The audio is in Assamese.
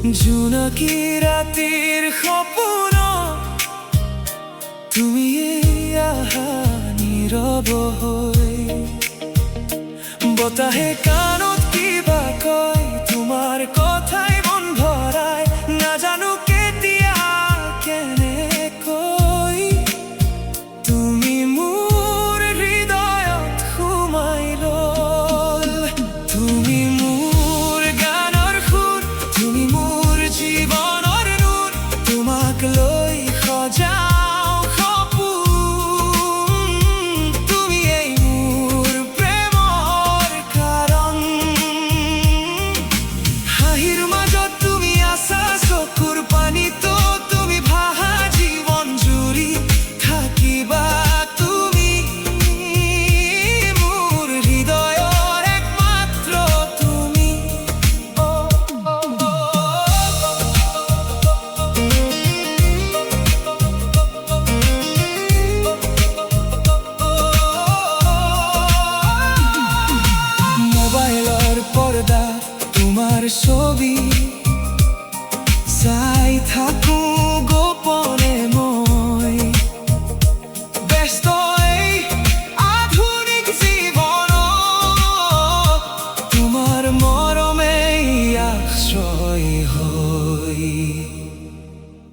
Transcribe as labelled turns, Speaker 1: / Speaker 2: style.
Speaker 1: জোনাকী ৰাতিৰ সপোন তুমি আহা নীৰৱ হৈ বতাহে কাণত কিবা কয় তোমাৰ কথাই মন ভৰাই নাজানো কেতিয়া কেনেকৈ তুমি মোৰ হৃদয়ত সোমাই ল'ল তুমি মোৰ গানৰ সুৰ তুমি মোৰ জীৱনৰ নূৰ তোমাক লৈ সজাও সপোন তুমিয়েই মোৰ প্ৰেমৰ কাৰণ হাঁহিৰ মাজত তুমি আছা চকুৰ পানীতো তুমি ভাহা জীৱন জুৰি থাকিবা তুমি মোৰ হৃদয়ৰ একমাত্ৰ তুমি মোবাইলৰ পৰ্দা তোমাৰ ছবি চাই থাকো গোপনে মই ব্যস্ত এই আধুনিক জীৱনত তোমাৰ মৰমেই আশ্ৰয় হয়